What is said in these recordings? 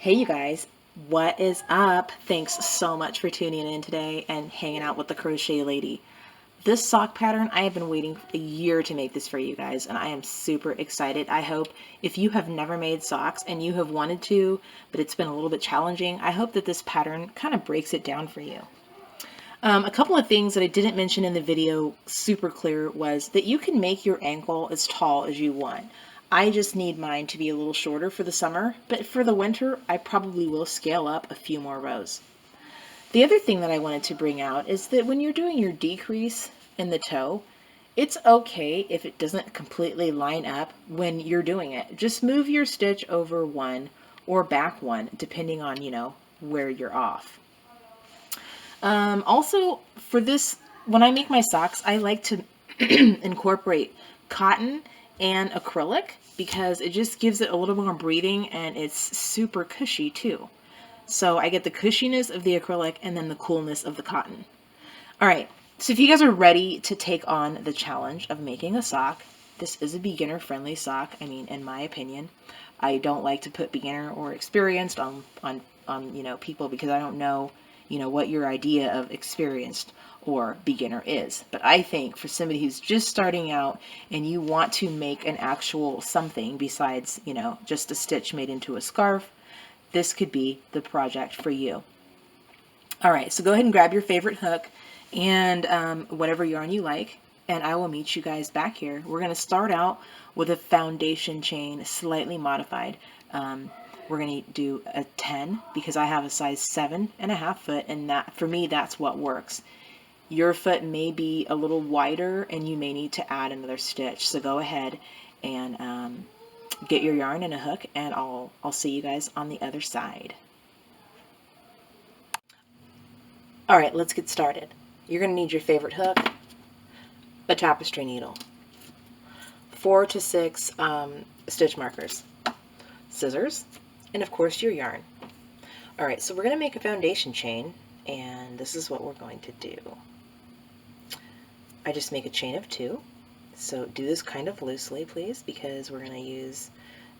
Hey you guys, what is up? Thanks so much for tuning in today and hanging out with the crochet lady. This sock pattern, I have been waiting a year to make this for you guys, and I am super excited. I hope if you have never made socks and you have wanted to, but it's been a little bit challenging, I hope that this pattern kind of breaks it down for you. A couple of things that I didn't mention in the video super clear was that you can make your ankle as tall as you want. I just need mine to be a little shorter for the summer, but for the winter, I probably will scale up a few more rows. The other thing that I wanted to bring out is that when you're doing your decrease in the toe, it's okay if it doesn't completely line up when you're doing it. Just move your stitch over one or back one, depending on, where you're off. Also, for this, when I make my socks, I like to incorporate cotton and acrylic because it just gives it a little more breathing and it's super cushy too. So I get the cushiness of the acrylic and then the coolness of the cotton. All right, so if you guys are ready to take on the challenge of making a sock, this is a beginner-friendly sock. I mean, in my opinion, I don't like to put beginner or experienced on people because I don't know what your idea of experienced or beginner is. But I think for somebody who's just starting out and you want to make an actual something besides, just a stitch made into a scarf, this could be the project for you. All right, so go ahead and grab your favorite hook and whatever yarn you like, and I will meet you guys back here. We're going to start out with a foundation chain, slightly modified. We're going to do a 10 because I have a size 7.5 foot, and that for me, that's what works. Your foot may be a little wider, and you may need to add another stitch. So go ahead and get your yarn and a hook, and I'll see you guys on the other side. All right, let's get started. You're going to need your favorite hook, a tapestry needle, 4 to 6 stitch markers, scissors, and of course your yarn. All right, so we're going to make a foundation chain, and this is what we're going to do. I just make a chain of 2, so do this kind of loosely, please, because we're going to use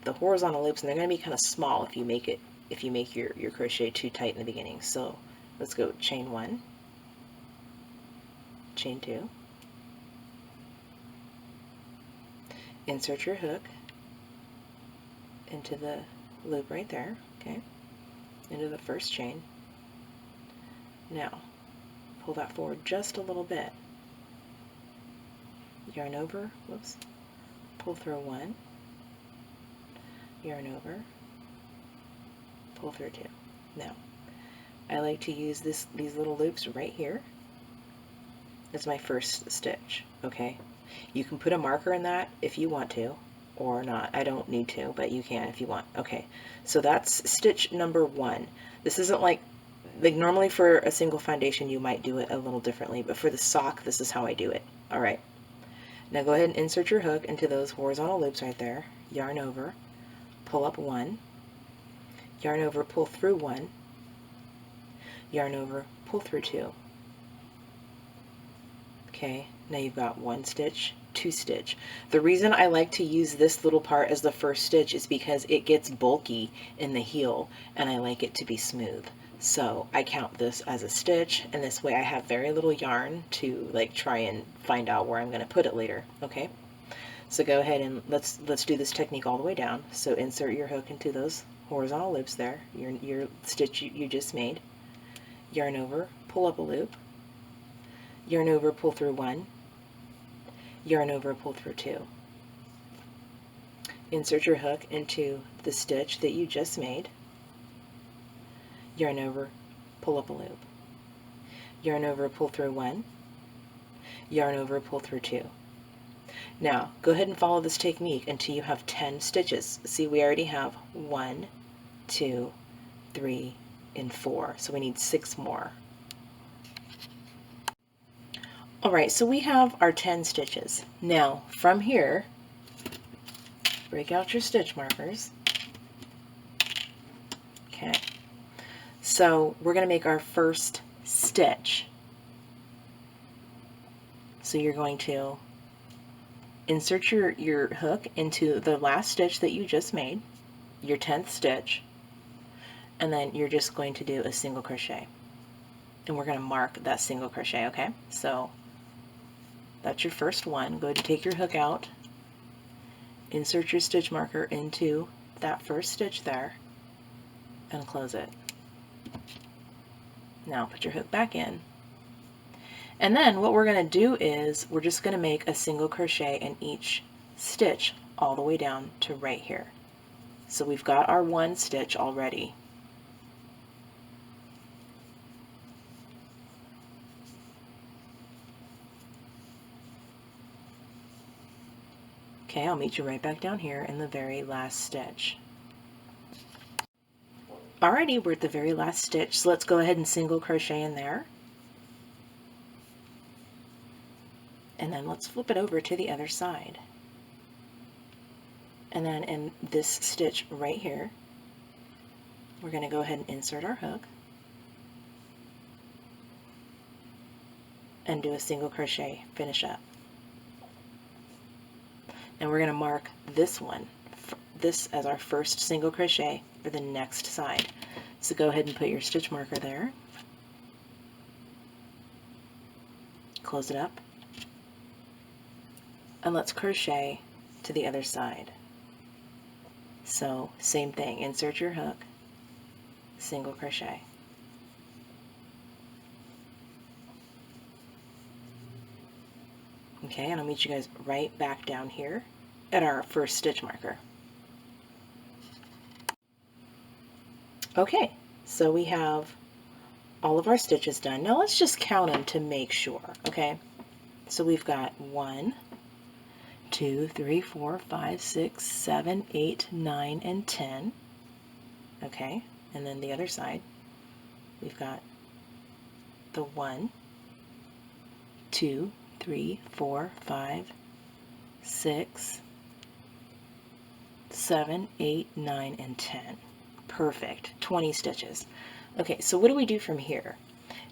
the horizontal loops, and they're going to be kind of small if you make your crochet too tight in the beginning. So let's go chain 1, chain 2, insert your hook into the loop right there, okay, into the first chain. Now, pull that forward just a little bit. Yarn over, whoops, pull through 1, yarn over, pull through 2. Now, I like to use these little loops right here as my first stitch, okay? You can put a marker in that if you want to, or not. I don't need to, but you can if you want. Okay, so that's stitch number 1. This isn't like normally for a single foundation you might do it a little differently, but for the sock, this is how I do it. All right, now go ahead and insert your hook into those horizontal loops right there. Yarn over, pull up 1, yarn over, pull through 1, yarn over, pull through 2. Okay, now you've got 1 stitch, 2 stitch. The reason I like to use this little part as the first stitch is because it gets bulky in the heel and I like it to be smooth. So I count this as a stitch, and this way I have very little yarn to like try and find out where I'm going to put it later. Okay, so go ahead and let's do this technique all the way down. So insert your hook into those horizontal loops there, your stitch you just made. Yarn over, pull up a loop, yarn over, pull through 1, yarn over, pull through 2. Insert your hook into the stitch that you just made, yarn over, pull up a loop, yarn over, pull through 1, yarn over, pull through 2. Now go ahead and follow this technique until you have 10 stitches. See, we already have 1, 2, 3, and 4, so we need 6 more. Alright, so we have our 10 stitches. Now, from here, break out your stitch markers. Okay, so we're going to make our first stitch. So you're going to insert your hook into the last stitch that you just made, your 10th stitch. and then you're just going to do a single crochet. And we're going to mark that single crochet, okay? So that's your first one. Go ahead and take your hook out, insert your stitch marker into that first stitch there, and close it. Now put your hook back in. And then what we're going to do is we're just going to make a single crochet in each stitch all the way down to right here. So we've got our one stitch already. Okay, I'll meet you right back down here in the very last stitch. Alrighty, we're at the very last stitch, so let's go ahead and single crochet in there. And then let's flip it over to the other side. And then in this stitch right here, we're going to go ahead and insert our hook and do a single crochet, finish up. And we're going to mark this one, this as our first single crochet for the next side. So go ahead and put your stitch marker there, close it up, and let's crochet to the other side. So same thing, insert your hook, single crochet. Okay, and I'll meet you guys right back down here at our first stitch marker. Okay, so we have all of our stitches done. Now let's just count them to make sure, okay? So we've got 1, 2, 3, 4, 5, 6, 7, 8, 9, and 10. Okay, and then the other side, we've got the 1, 2, 3, 4, 5, 6, 7, 8, 9, and 10. Perfect. 20 stitches. Okay, so what do we do from here?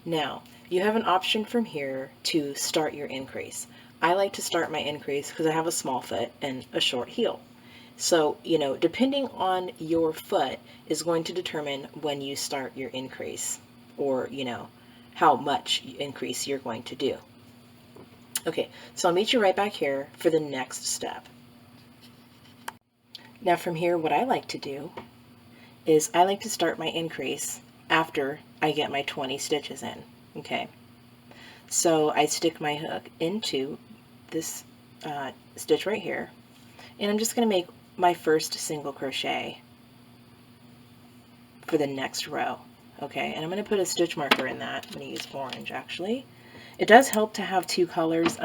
Now, you have an option from here to start your increase. I like to start my increase because I have a small foot and a short heel. So, you know, depending on your foot is going to determine when you start your increase, or, you know, how much increase you're going to do. Okay, so I'll meet you right back here for the next step. Now from here, what I like to do is I like to start my increase after I get my 20 stitches in, okay? So I stick my hook into this stitch right here, and I'm just going to make my first single crochet for the next row, okay? And I'm going to put a stitch marker in that. I'm going to use orange, actually. It does help to have two colors,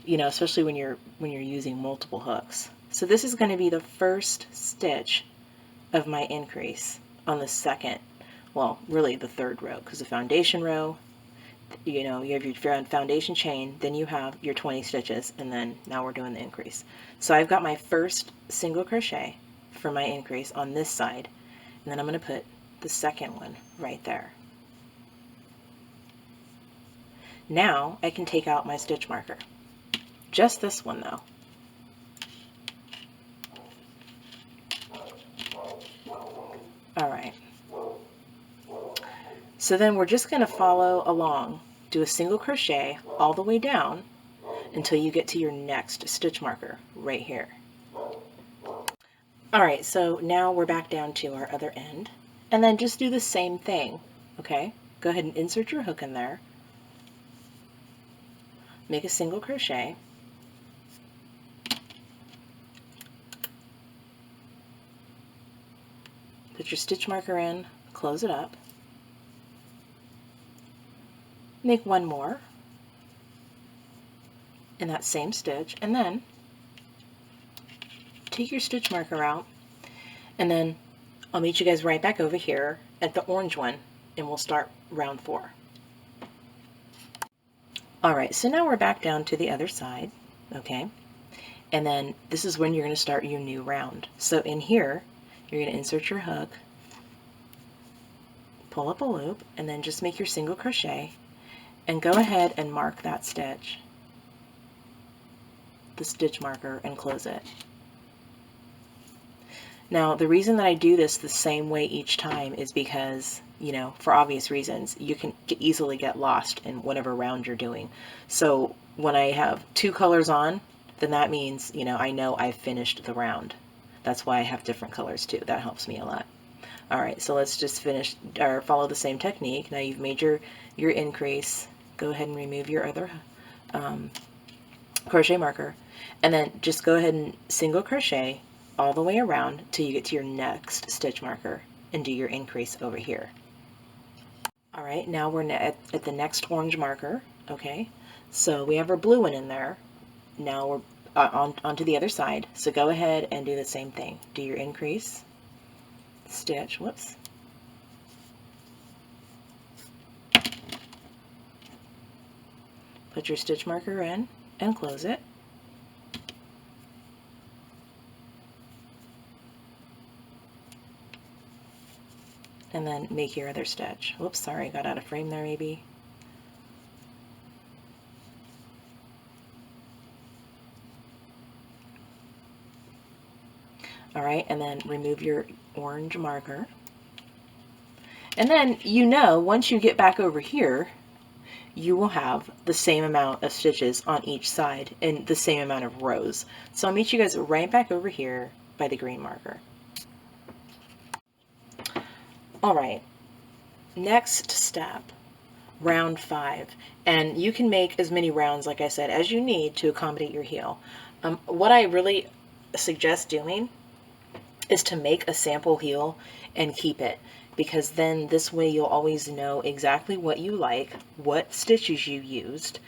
you know, especially when you're using multiple hooks. So this is going to be the first stitch of my increase on the second, well, really the third row, because the foundation row, you know, you have your foundation chain, then you have your 20 stitches, and then now we're doing the increase. So I've got my first single crochet for my increase on this side, and then I'm going to put the second one right there. Now I can take out my stitch marker. Just this one though. Alright. So then we're just going to follow along. Do a single crochet all the way down until you get to your next stitch marker right here. Alright, so now we're back down to our other end. And then just do the same thing, okay? Go ahead and insert your hook in there. Make a single crochet. Put your stitch marker in, close it up. Make one more in that same stitch, and then take your stitch marker out, and then I'll meet you guys right back over here at the orange one, and we'll start round 4. Alright, so now we're back down to the other side, okay? And then this is when you're going to start your new round. So in here, you're going to insert your hook, pull up a loop, and then just make your single crochet, and go ahead and mark that stitch, the stitch marker, and close it. Now, the reason that I do this the same way each time is because, you know, for obvious reasons, you can easily get lost in whatever round you're doing. So when I have 2 colors on, then that means, you know I've finished the round. That's why I have different colors too. That helps me a lot. All right, so let's just finish or follow the same technique. Now you've made your increase. Go ahead and remove your other crochet marker, and then just go ahead and single crochet all the way around till you get to your next stitch marker and do your increase over here. All right, now we're at the next orange marker. Okay, so we have our blue one in there. Now we're onto the other side. So go ahead and do the same thing. Do your increase, stitch, whoops. Put your stitch marker in and close it. And then make your other stitch. Whoops, sorry, got out of frame there maybe. All right, and then remove your orange marker. And then, you know, once you get back over here, you will have the same amount of stitches on each side and the same amount of rows. So I'll meet you guys right back over here by the green marker. All right, next step, round 5. And you can make as many rounds, like I said, as you need to accommodate your heel. What I really suggest doing is to make a sample heel and keep it, because then this way you'll always know exactly what you like, what stitches you used,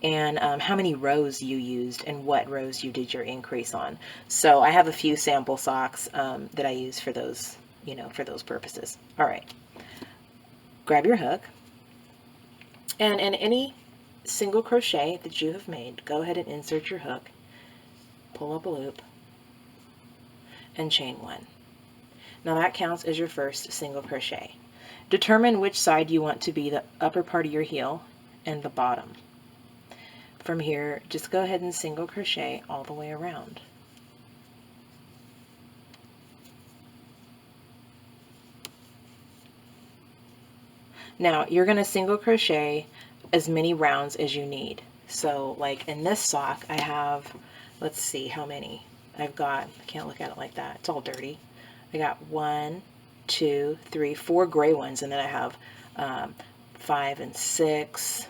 and how many rows you used and what rows you did your increase on. So I have a few sample socks that I use for those, you know, for those purposes. All right, grab your hook, and in any single crochet that you have made, go ahead and insert your hook, pull up a loop, and chain 1. Now that counts as your first single crochet. Determine which side you want to be the upper part of your heel and the bottom. From here, just go ahead and single crochet all the way around. Now you're going to single crochet as many rounds as you need. So like in this sock I have, let's see how many I've got. I can't look at it like that, it's all dirty. I got 1, 2, 3, 4 gray ones, and then I have 5 and 6.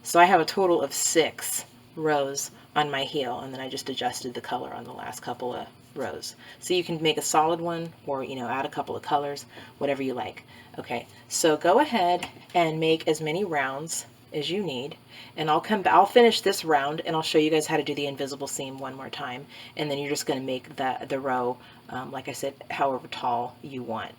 So I have a total of 6 rows on my heel, and then I just adjusted the color on the last couple of rows. So you can make a solid one, or, you know, add a couple of colors, whatever you like. Okay, so go ahead and make as many rounds as you need, and I'll finish this round and I'll show you guys how to do the invisible seam one more time, and then you're just going to make the row, like I said, however tall you want.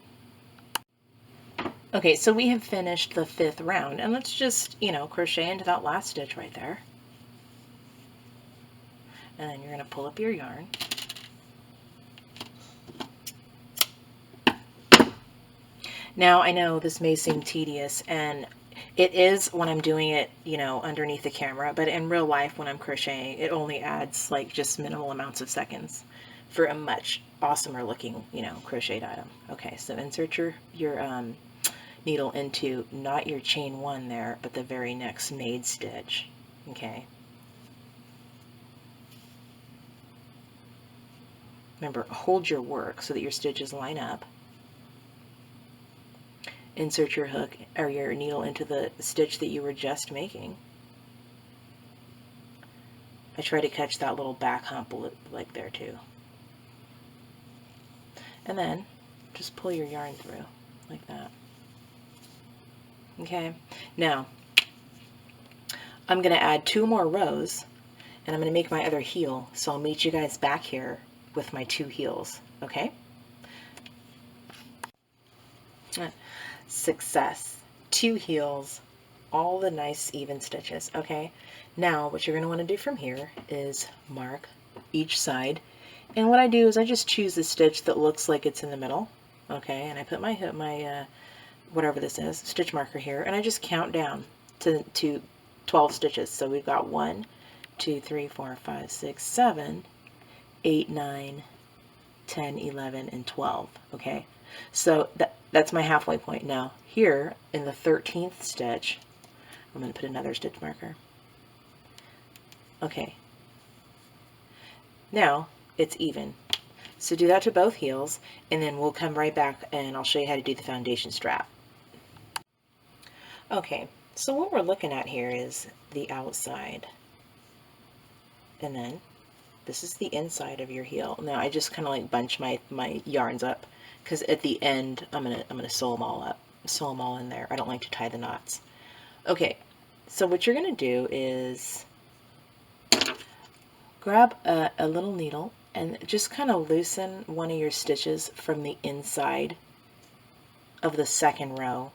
Okay, so we have finished the 5th round, and let's just, you know, crochet into that last stitch right there, and then you're going to pull up your yarn. Now I know this may seem tedious, and it is when I'm doing it, you know, underneath the camera, but in real life when I'm crocheting, it only adds like just minimal amounts of seconds for a much awesomer looking, you know, crocheted item. Okay, so insert your needle into not your chain 1 there, but the very next made stitch. Okay. Remember, hold your work so that your stitches line up. Insert your hook or your needle into the stitch that you were just making. I try to catch that little back hump like there too. And then just pull your yarn through like that. Okay, now I'm going to add 2 more rows, and I'm going to make my other heel, so I'll meet you guys back here with my 2 heels. Okay? Success. 2 heels, all the nice even stitches. Okay, now what you're going to want to do from here is mark each side, and what I do is I just choose the stitch that looks like it's in the middle. Okay, and I put my whatever this is, stitch marker here, and I just count down to 12 stitches. So we've got 1, 2, 3, 4, 5, 6, 7, 8, 9, 10, 11, and 12, okay? So that's my halfway point. Now, here in the 13th stitch, I'm going to put another stitch marker. Okay. Now, it's even. So do that to both heels, and then we'll come right back and I'll show you how to do the foundation strap. Okay, so what we're looking at here is the outside. And then this is the inside of your heel. Now I just kind of like bunch my yarns up because at the end I'm gonna sew them all up, sew them all in there. I don't like to tie the knots. Okay, so what you're gonna do is grab a little needle and just kind of loosen one of your stitches from the inside of the second row.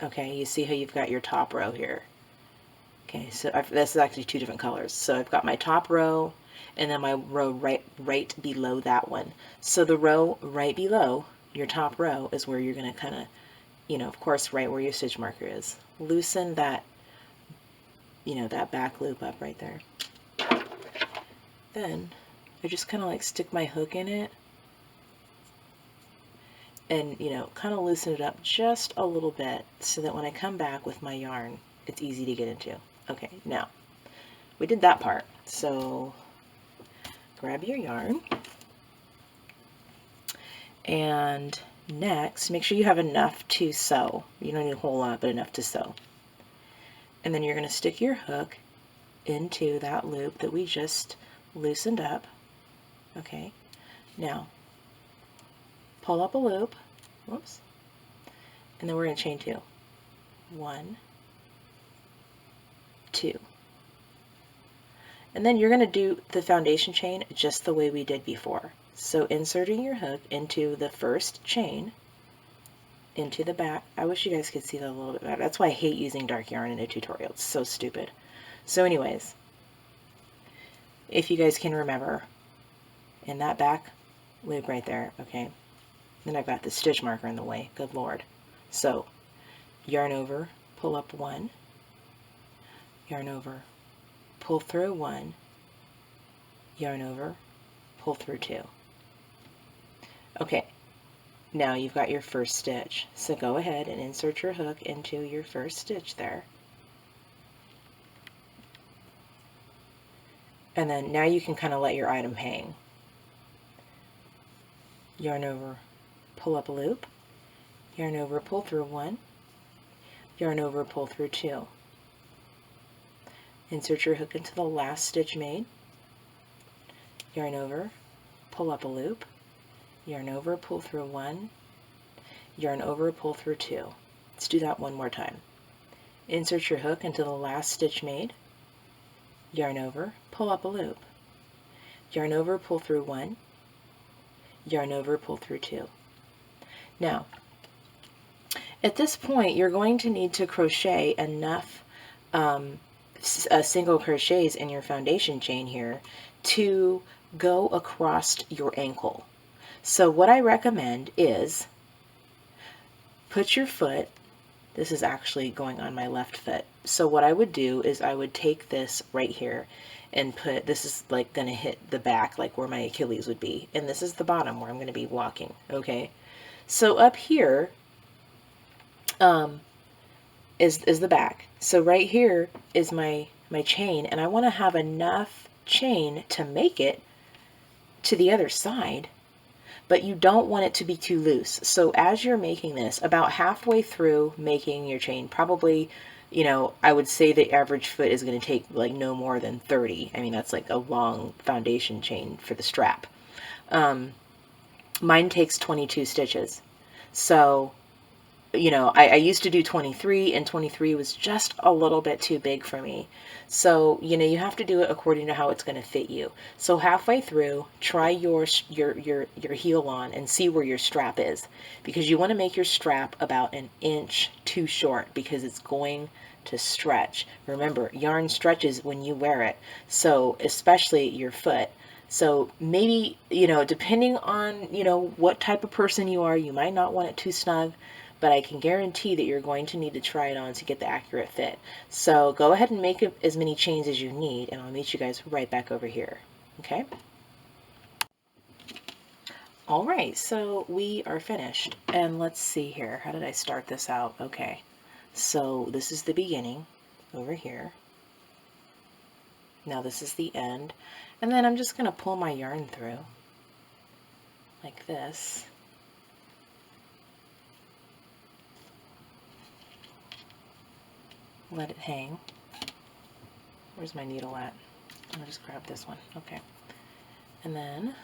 Okay, you see how you've got your top row here. Okay, so this is actually two different colors. So I've got my top row and then my row right below that one. So the row right below your top row is where you're going to kind of, you know, of course, right where your stitch marker is. Loosen that, you know, that back loop up right there. Then I just kind of like stick my hook in it and, you know, kind of loosen it up just a little bit so that when I come back with my yarn, it's easy to get into. Okay, now we did that part. So grab your yarn and next make sure you have enough to sew. You don't need a whole lot, but enough to sew. And then you're going to stick your hook into that loop that we just loosened up. Okay, now pull up a loop, whoops, and then we're going to chain 2. 1, 2. And then you're going to do the foundation chain just the way we did before. So inserting your hook into the first chain, into the back. I wish you guys could see that a little bit better. That's why I hate using dark yarn in a tutorial. It's so stupid. So anyways, if you guys can remember, in that back loop right there, okay, then I've got the stitch marker in the way, good lord. So yarn over, pull up 1, yarn over, pull through 1, yarn over, pull through 2. Okay, now you've got your first stitch. So go ahead and insert your hook into your first stitch there. And then now you can kind of let your item hang. Yarn over, pull up a loop, yarn over, pull through 1, yarn over, pull through 2. Insert your hook into the last stitch made, yarn over, pull up a loop, yarn over, pull through 1, yarn over, pull through 2. Let's do that one more time. Insert your hook into the last stitch made, yarn over, pull up a loop, yarn over, pull through 1, yarn over, pull through 2. Now, at this point, you're going to need to crochet enough single crochets in your foundation chain here to go across your ankle. So what I recommend is put your foot, this is actually going on my left foot. So what I would do is I would take this right here and put, this is like going to hit the back, like where my Achilles would be. And this is the bottom where I'm going to be walking, okay? So up here is the back. So right here is my chain, and I want to have enough chain to make it to the other side, but you don't want it to be too loose. So as you're making this, about halfway through making your chain, probably, you know, I would say the average foot is going to take like no more than 30. I mean, that's like a long foundation chain for the strap. Mine takes 22 stitches. So, you know, I used to do 23, and 23 was just a little bit too big for me. So, you know, you have to do it according to how it's going to fit you. So halfway through, try your heel on and see where your strap is, because you want to make your strap about 1 inch too short because it's going to stretch. Remember, yarn stretches when you wear it, so especially your foot. So maybe, you know, depending on, you know, what type of person you are, you might not want it too snug, but I can guarantee that you're going to need to try it on to get the accurate fit. So go ahead and make as many chains as you need, and I'll meet you guys right back over here. Okay? All right, so we are finished. And let's see here. How did I start this out? Okay, so this is the beginning over here. Now this is the end. And then I'm just going to pull my yarn through like this. Let it hang. Where's my needle at? I'll just grab this one. Okay. And then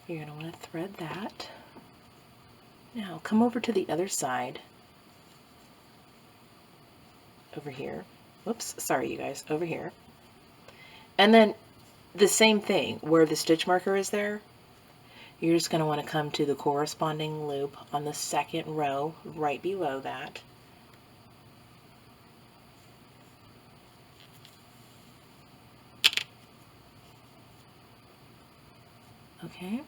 you're going to want to thread that. Now come over to the other side. Over here. Whoops, sorry you guys, over here. And then the same thing, where the stitch marker is there, you're just going to want to come to the corresponding loop on the second row right below that. Okay.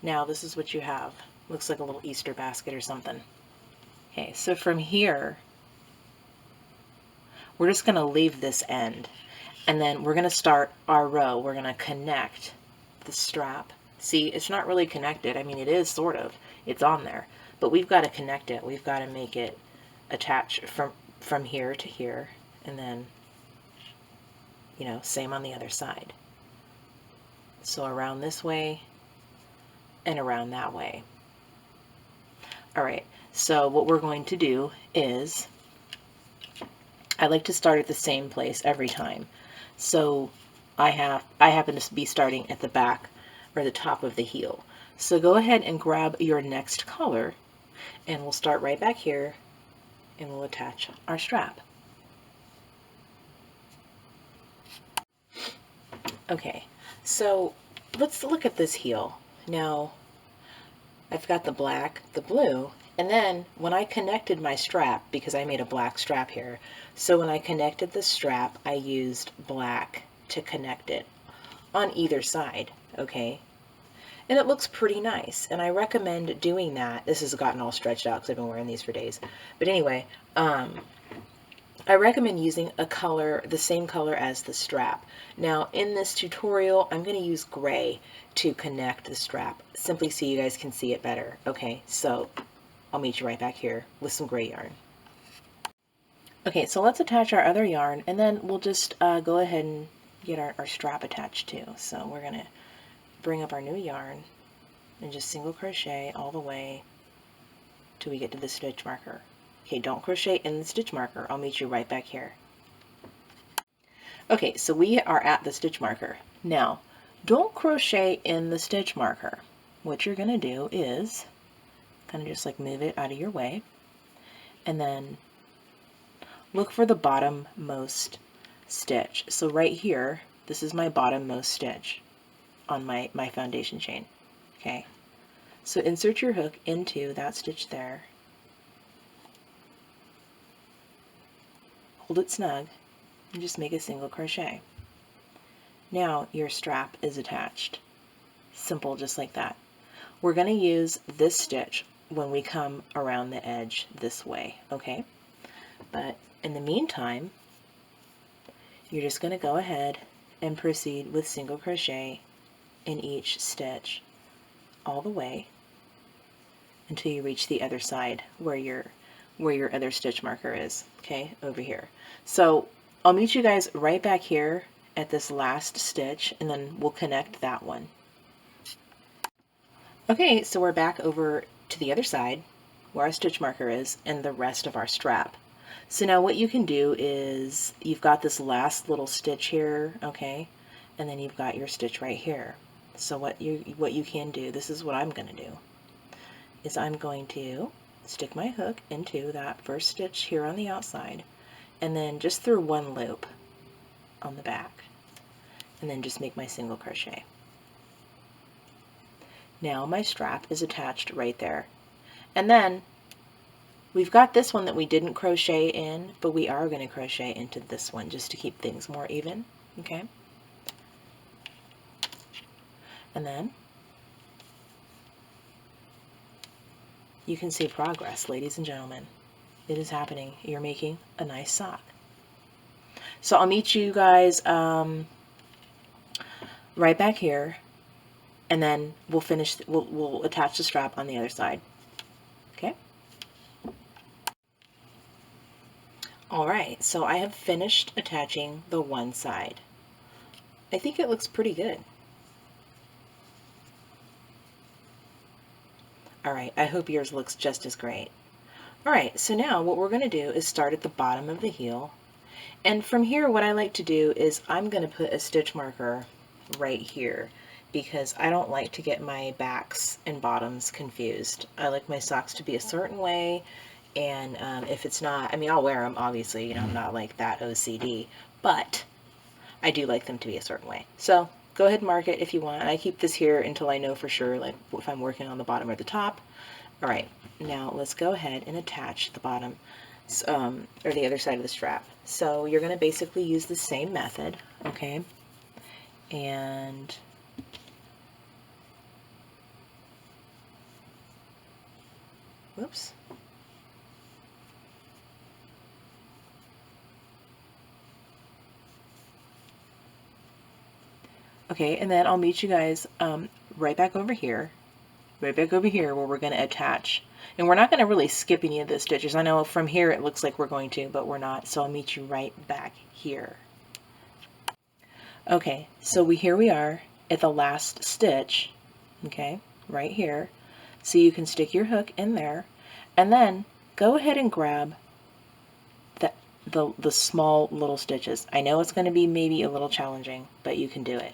Now this is what you have. Looks like a little Easter basket or something. Okay, so from here, we're just going to leave this end. And then we're going to start our row. We're going to connect the strap. See, it's not really connected. I mean, it is sort of. It's on there. But we've got to connect it. We've got to make it attach from here to here. And then, you know, same on the other side. So around this way and around that way. All right, so what we're going to do is, I like to start at the same place every time. So I happen to be starting at the back or the top of the heel. So go ahead and grab your next color, and we'll start right back here, and we'll attach our strap. Okay, so let's look at this heel. Now, I've got the black, the blue, and then when I connected my strap, because I made a black strap here, so when I connected the strap, I used black to connect it on either side, okay? And it looks pretty nice, and I recommend doing that. This has gotten all stretched out because I've been wearing these for days. But anyway, I recommend using a color, the same color as the strap. Now in this tutorial, I'm going to use gray to connect the strap, simply so you guys can see it better. Okay, so I'll meet you right back here with some gray yarn. Okay, so let's attach our other yarn, and then we'll just go ahead and get our strap attached too. So we're going to bring up our new yarn and just single crochet all the way till we get to the stitch marker. Okay, don't crochet in the stitch marker. I'll meet you right back here. Okay, so we are at the stitch marker. Now, don't crochet in the stitch marker. What you're going to do is kind of just like move it out of your way, and then look for the bottommost stitch. So right here, this is my bottommost stitch on my foundation chain. Okay, so insert your hook into that stitch there. Hold it snug and just make a single crochet. Now your strap is attached. Simple, just like that. We're going to use this stitch when we come around the edge this way, okay? But in the meantime, you're just going to go ahead and proceed with single crochet in each stitch all the way until you reach the other side where your other stitch marker is, okay, over here. So I'll meet you guys right back here at this last stitch, and then we'll connect that one. Okay, so we're back over to the other side where our stitch marker is and the rest of our strap. So now what you can do is, you've got this last little stitch here, okay, and then you've got your stitch right here. So what you can do, this is what I'm going to do, is I'm going to stick my hook into that first stitch here on the outside, and then just through one loop on the back, and then just make my single crochet. Now my strap is attached right there. And then we've got this one that we didn't crochet in, but we are going to crochet into this one just to keep things more even, okay? And then you can see progress, ladies and gentlemen. It is happening. You're making a nice sock. So I'll meet you guys right back here and then we'll attach the strap on the other side. Okay. All right, so I have finished attaching the one side. I think it looks pretty good. All right, I hope yours looks just as great. All right, so now what we're going to do is start at the bottom of the heel. And from here, what I like to do is I'm going to put a stitch marker right here because I don't like to get my backs and bottoms confused. I like my socks to be a certain way, and if it's not, I mean, I'll wear them, obviously, you know, I'm not like that OCD, but I do like them to be a certain way. So go ahead and mark it if you want. I keep this here until I know for sure, like if I'm working on the bottom or the top. All right, now let's go ahead and attach the bottom, or the other side of the strap. So you're going to basically use the same method, okay? And whoops. Okay, and then I'll meet you guys right back over here where we're going to attach. And we're not going to really skip any of the stitches. I know from here it looks like we're going to, but we're not. So I'll meet you right back here. Okay, so here we are at the last stitch, okay, right here. So you can stick your hook in there, and then go ahead and grab the small little stitches. I know it's going to be maybe a little challenging, but you can do it.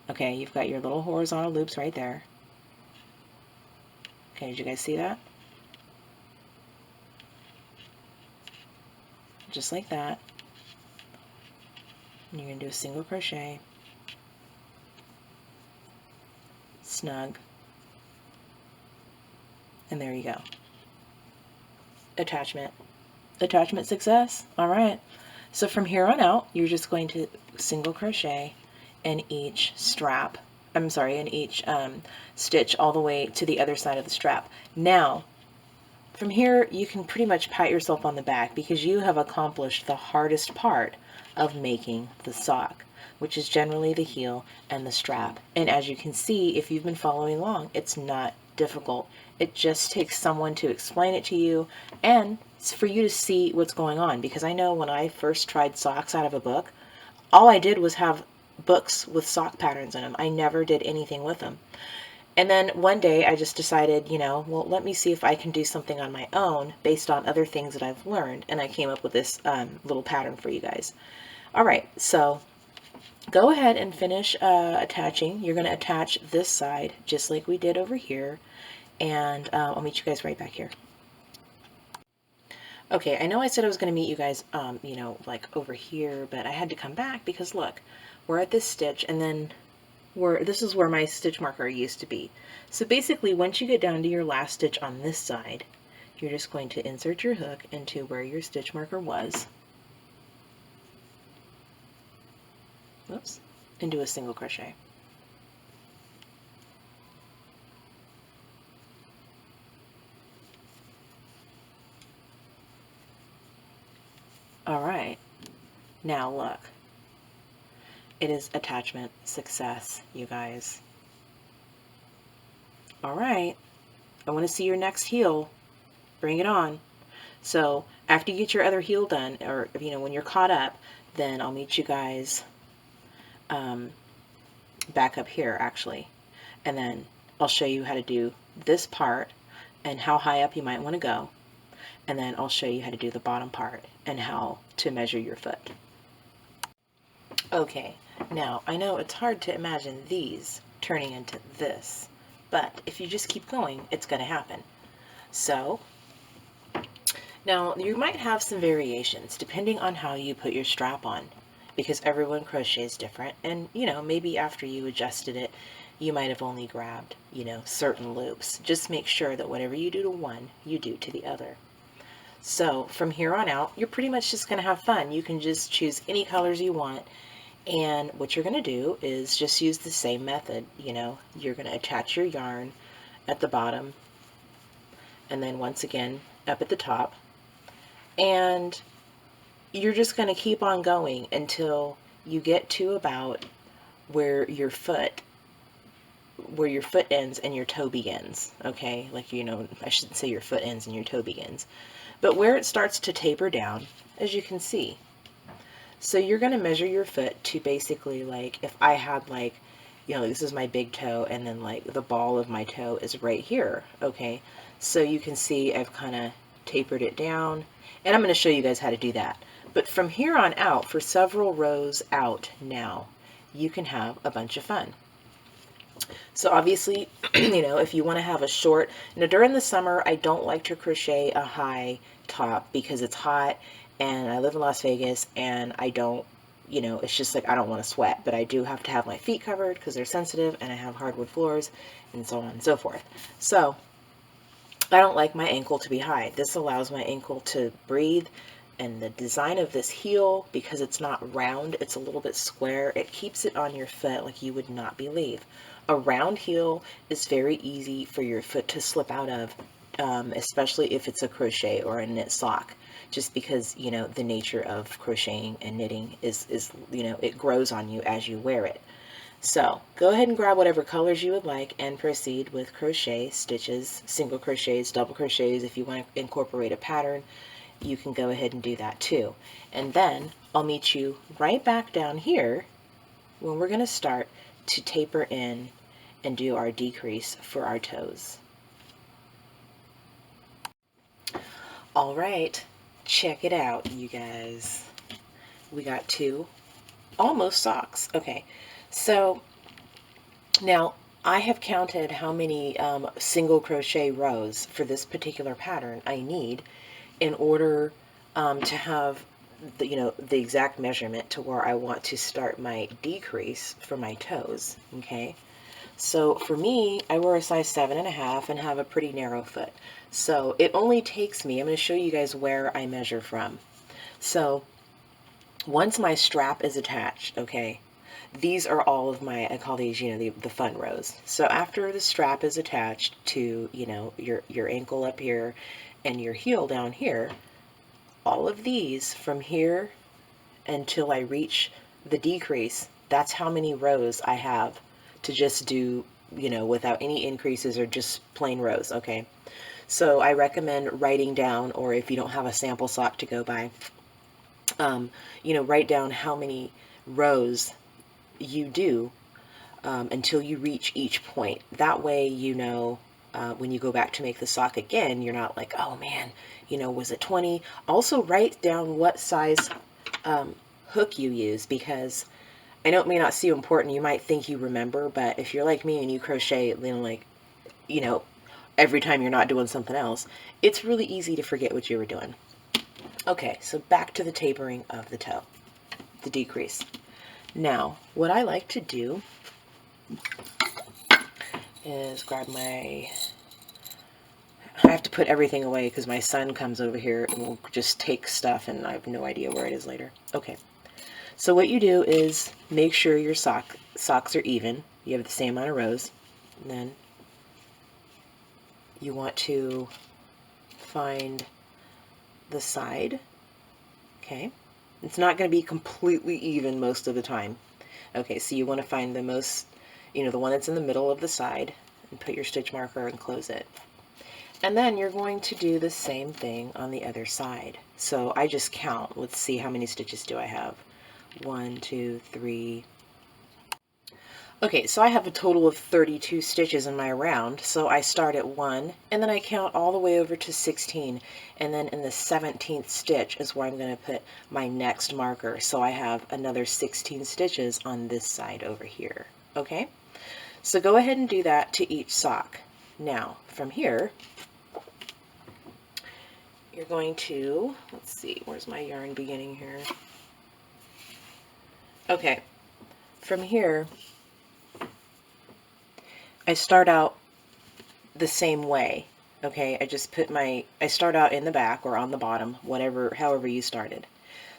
Okay, you've got your little horizontal loops right there. Okay, did you guys see that? Just like that. And you're going to do a single crochet, snug, and there you go. Attachment success. All right, so from here on out you're just going to single crochet in each strap, in each stitch all the way to the other side of the strap. Now from here you can pretty much pat yourself on the back because you have accomplished the hardest part of making the sock, which is generally the heel and the strap. And as you can see, if you've been following along, it's not difficult. It just takes someone to explain it to you and for you to see what's going on. Because I know when I first tried socks out of a book, all I did was have books with sock patterns in them. I never did anything with them. And then one day I just decided, you know, well, let me see if I can do something on my own based on other things that I've learned. And I came up with this little pattern for you guys. All right, so go ahead and finish attaching. You're going to attach this side just like we did over here. And I'll meet you guys right back here. Okay, I know I said I was going to meet you guys, you know, like over here, but I had to come back because look, we're at this stitch and then this is where my stitch marker used to be. So basically, once you get down to your last stitch on this side, you're just going to insert your hook into where your stitch marker was. Oops, and do a single crochet. All right, now look, it is attachment success, you guys. All right, I want to see your next heel. Bring it on. So after you get your other heel done, or you know, when you're caught up, then I'll meet you guys back up here actually, and then I'll show you how to do this part and how high up you might want to go, and then I'll show you how to do the bottom part and how to measure your foot. Okay, now I know it's hard to imagine these turning into this, but if you just keep going, it's going to happen. So now you might have some variations depending on how you put your strap on, because everyone crochets different, and you know, maybe after you adjusted it, you might have only grabbed, you know, certain loops. Just make sure that whatever you do to one, you do to the other. So from here on out, you're pretty much just going to have fun. You can just choose any colors you want, and what you're going to do is just use the same method. You know, you're going to attach your yarn at the bottom, and then once again up at the top, and you're just going to keep on going until you get to about where your foot where your foot ends and your toe begins, okay? Like, you know, I shouldn't say your foot ends and your toe begins, but where it starts to taper down, as you can see. So you're going to measure your foot to basically, like, if I had, like, you know, this is my big toe, and then, like, the ball of my toe is right here, okay? So you can see I've kind of tapered it down, and I'm going to show you guys how to do that. But from here on out, for several rows out now, you can have a bunch of fun. So obviously, you know, if you want to have a short, now during the summer, I don't like to crochet a high top because it's hot, and I live in Las Vegas, and I don't, you know, it's just like I don't want to sweat, but I do have to have my feet covered because they're sensitive, and I have hardwood floors, and so on and so forth. So I don't like my ankle to be high. This allows my ankle to breathe, and the design of this heel, because it's not round, it's a little bit square, it keeps it on your foot like you would not believe. A round heel is very easy for your foot to slip out of, especially if it's a crochet or a knit sock, just because, you know, the nature of crocheting and knitting is, you know, it grows on you as you wear it. So go ahead and grab whatever colors you would like and proceed with crochet stitches, single crochets, double crochets. If you want to incorporate a pattern, you can go ahead and do that too. And then I'll meet you right back down here when we're going to start to taper in and do our decrease for our toes. All right, check it out, you guys. We got 2 almost socks. Okay, so now I have counted how many single crochet rows for this particular pattern I need in order to have the, you know, the exact measurement to where I want to start my decrease for my toes. Okay, so for me, I wear a size 7.5 and have a pretty narrow foot, so it only takes me, I'm going to show you guys where I measure from. So once my strap is attached, okay, these are all of my, I call these, you know, the fun rows. So after the strap is attached to, you know, your ankle up here and your heel down here, all of these from here until I reach the decrease, that's how many rows I have to just do, you know, without any increases or just plain rows, okay? So I recommend writing down, or if you don't have a sample sock to go by, you know, write down how many rows you do until you reach each point. That way, you know, when you go back to make the sock again, you're not like, oh man, you know, was it 20? Also write down what size hook you use, because I know it may not seem important. You might think you remember, but if you're like me and you crochet, you know, like, you know, every time you're not doing something else, it's really easy to forget what you were doing. Okay, so back to the tapering of the toe, the decrease. Now, what I like to do is grab my, I have to put everything away because my son comes over here and will just take stuff and I have no idea where it is later. Okay, so what you do is make sure your socks are even. You have the same amount of rows. And then you want to find the side, okay? It's not going to be completely even most of the time. Okay, so you want to find the most, you know, the one that's in the middle of the side, and put your stitch marker and close it. And then you're going to do the same thing on the other side. So I just count. Let's see, how many stitches do I have? 1, 2, 3. Okay, so I have a total of 32 stitches in my round. So I start at 1, and then I count all the way over to 16. And then in the 17th stitch is where I'm going to put my next marker. So I have another 16 stitches on this side over here. Okay, so go ahead and do that to each sock. Now, from here, you're going to, let's see, where's my yarn beginning here? Okay, from here, I start out the same way. Okay, I just put I start out in the back or on the bottom, whatever, however you started.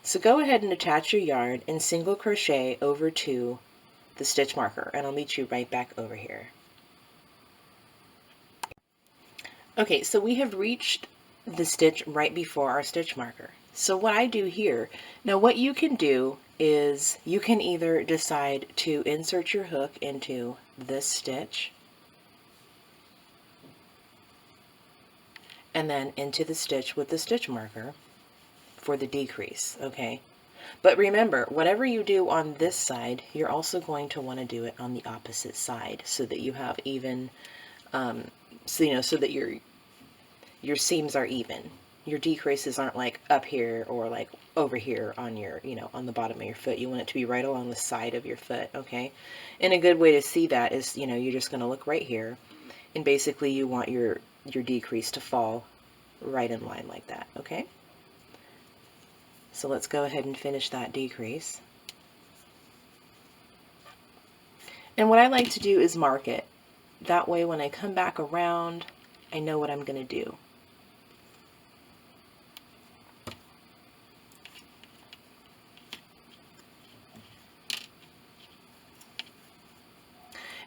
So go ahead and attach your yarn and single crochet over to the stitch marker, and I'll meet you right back over here. Okay, so we have reached the stitch right before our stitch marker. So what I do here, now what you can do is you can either decide to insert your hook into this stitch and then into the stitch with the stitch marker for the decrease, okay? But remember, whatever you do on this side, you're also going to want to do it on the opposite side so that you have even, so that your seams are even. Your decreases aren't like up here or like over here on your, on the bottom of your foot. You want it to be right along the side of your foot, okay? And a good way to see that is, you're just going to look right here, and basically you want your decrease to fall right in line like that, okay? So let's go ahead and finish that decrease. And what I like to do is mark it. That way when I come back around, I know what I'm going to do.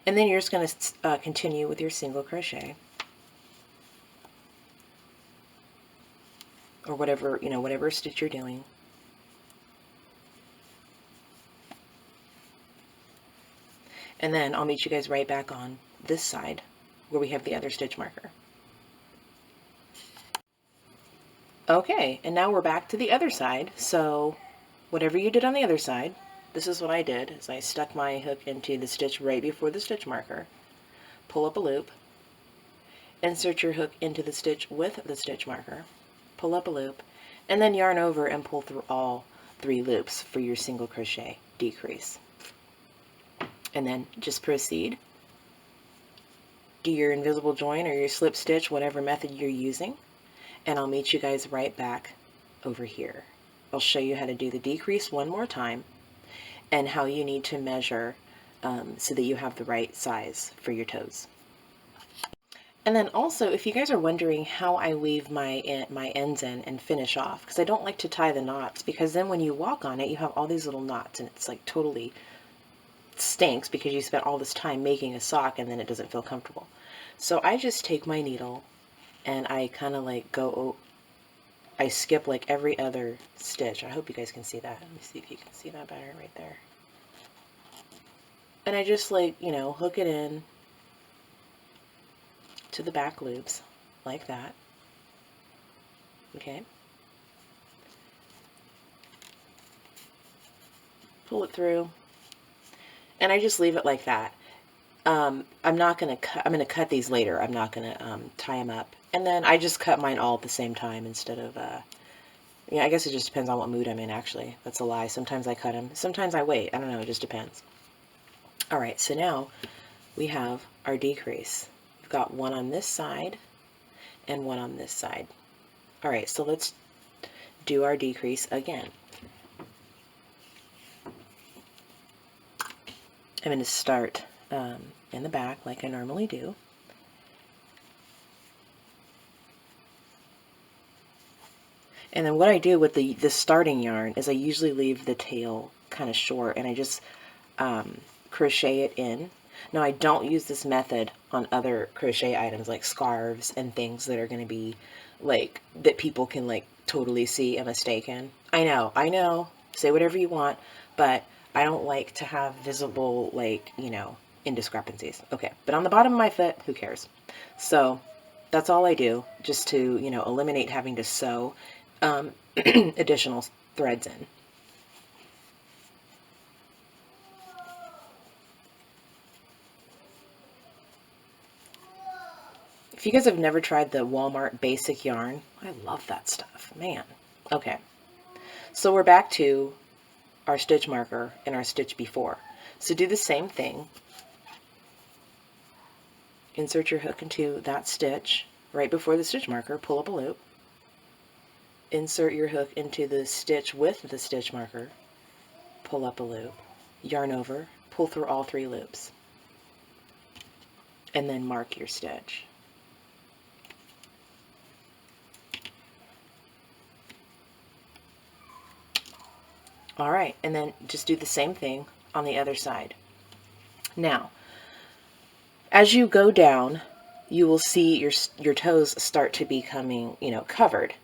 And then you're just going to continue with your single crochet. Or whatever, whatever stitch you're doing. And then I'll meet you guys right back on this side where we have the other stitch marker. Okay, and now we're back to the other side. So whatever you did on the other side, this is what I did, is I stuck my hook into the stitch right before the stitch marker, pull up a loop, insert your hook into the stitch with the stitch marker, pull up a loop, and then yarn over and pull through all 3 loops for your single crochet decrease. And then just proceed. Do your invisible join or your slip stitch, whatever method you're using, and I'll meet you guys right back over here. I'll show you how to do the decrease one more time and how you need to measure so that you have the right size for your toes. And then also, if you guys are wondering how I weave my ends in and finish off, because I don't like to tie the knots, because then when you walk on it, you have all these little knots, and it's like totally stinks because you spent all this time making a sock and then it doesn't feel comfortable. So I just take my needle and I kind of like I skip like every other stitch. I hope you guys can see that. Let me see if you can see that better right there. And I just like, hook it in to the back loops like that. Okay. Pull it through. And I just leave it like that. I'm not going to cut, I'm going to cut these later. I'm not going to tie them up. And then I just cut mine all at the same time instead of, I guess it just depends on what mood I'm in, actually. That's a lie. Sometimes I cut them. Sometimes I wait. I don't know. It just depends. All right. So now we have our decrease. We've got one on this side and one on this side. All right. So let's do our decrease again. I'm going to start in the back like I normally do. And then what I do with the starting yarn is I usually leave the tail kind of short and I just crochet it in. Now I don't use this method on other crochet items like scarves and things that are going to be like, that people can like totally see a mistake in. I know, say whatever you want, but I don't like to have visible, like, indiscrepancies. Okay, but on the bottom of my foot, who cares? So that's all I do, just to, eliminate having to sew additional threads in. If you guys have never tried the Walmart basic yarn, I love that stuff, man. Okay, so we're back to our stitch marker and our stitch before. So do the same thing. Insert your hook into that stitch right before the stitch marker, pull up a loop. Insert your hook into the stitch with the stitch marker, pull up a loop, yarn over, pull through all 3 loops, and then mark your stitch. All right, and then just do the same thing on the other side. Now, as you go down, you will see your toes start to becoming, covered.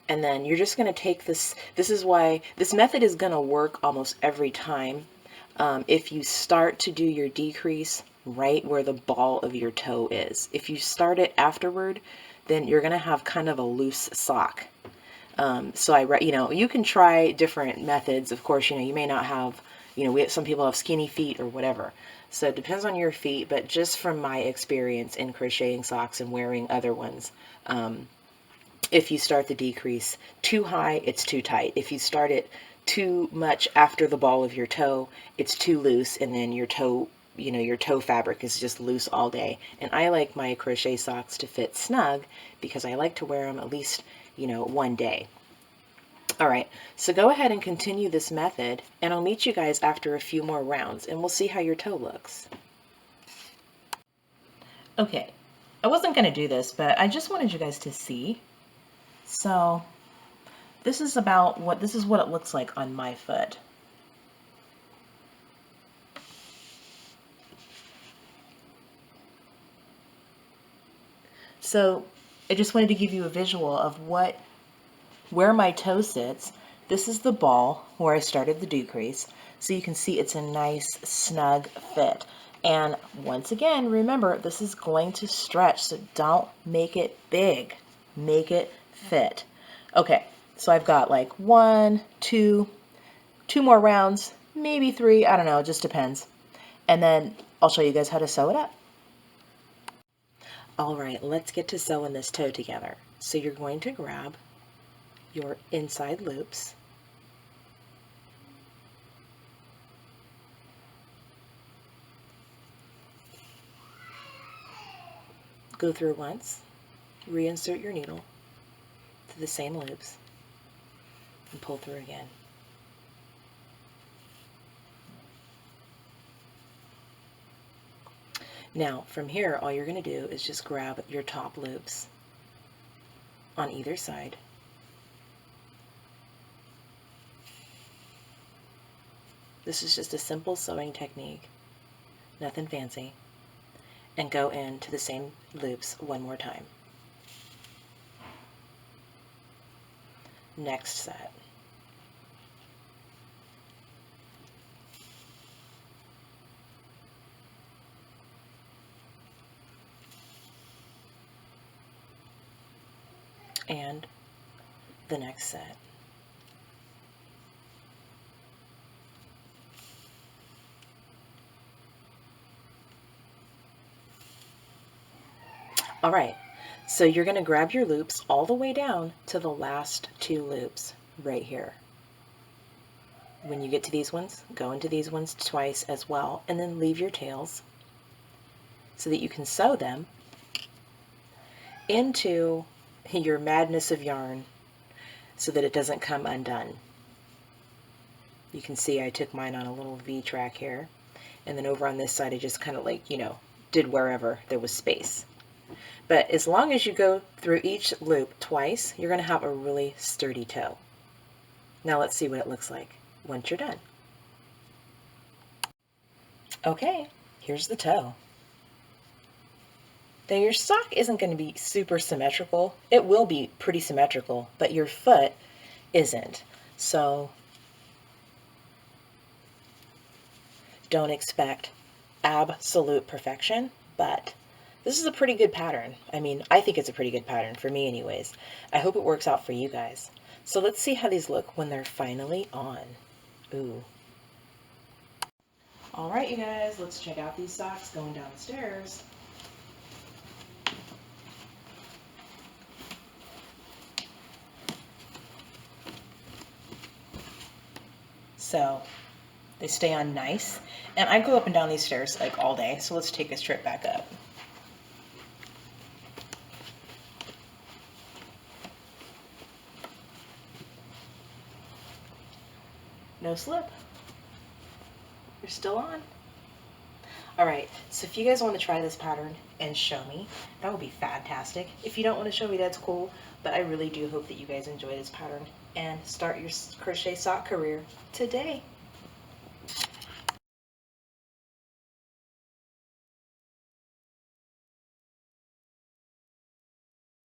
And then you're just going to take this. This is why this method is going to work almost every time. If you start to do your decrease right where the ball of your toe is. If you start it afterward, then you're going to have kind of a loose sock. You can try different methods. Of course, you may not have, some people have skinny feet or whatever. So it depends on your feet, but just from my experience in crocheting socks and wearing other ones, if you start the decrease too high, it's too tight. If you start it too much after the ball of your toe, it's too loose, and then your toe, your toe fabric is just loose all day. And I like my crochet socks to fit snug because I like to wear them at least, one day. All right, so go ahead and continue this method, and I'll meet you guys after a few more rounds, and we'll see how your toe looks. Okay, I wasn't going to do this, but I just wanted you guys to see. So this is what it looks like on my foot. So I just wanted to give you a visual of where my toe sits. This is the ball where I started the decrease. So you can see it's a nice snug fit. And once again, remember, this is going to stretch, so don't make it big. Make it fit. Okay, so I've got like 1, 2 more rounds, maybe 3, I don't know, it just depends. And then I'll show you guys how to sew it up. All right, let's get to sewing this toe together. So you're going to grab your inside loops. Go through once, reinsert your needle to the same loops, and pull through again. Now, from here, all you're going to do is just grab your top loops on either side. This is just a simple sewing technique, nothing fancy, and go into the same loops one more time. Next set. And the next set. All right, so you're going to grab your loops all the way down to the last 2 loops right here. When you get to these ones, go into these ones twice as well, and then leave your tails so that you can sew them into your madness of yarn so that it doesn't come undone. You can see I took mine on a little V track here, and then over on this side I just kind of like, did wherever there was space. But as long as you go through each loop twice, you're going to have a really sturdy toe. Now let's see what it looks like once you're done. Okay, here's the toe. Now your sock isn't going to be super symmetrical. It will be pretty symmetrical, but your foot isn't. So don't expect absolute perfection, but this is a pretty good pattern. I mean, I think it's a pretty good pattern for me anyways. I hope it works out for you guys. So let's see how these look when they're finally on. Ooh. All right, you guys, let's check out these socks going down the stairs. So they stay on nice. And I go up and down these stairs like all day, so let's take this trip back up. No slip. You're still on. All right, so if you guys want to try this pattern and show me, that would be fantastic. If you don't want to show me, that's cool, but I really do hope that you guys enjoy this pattern and start your crochet sock career today.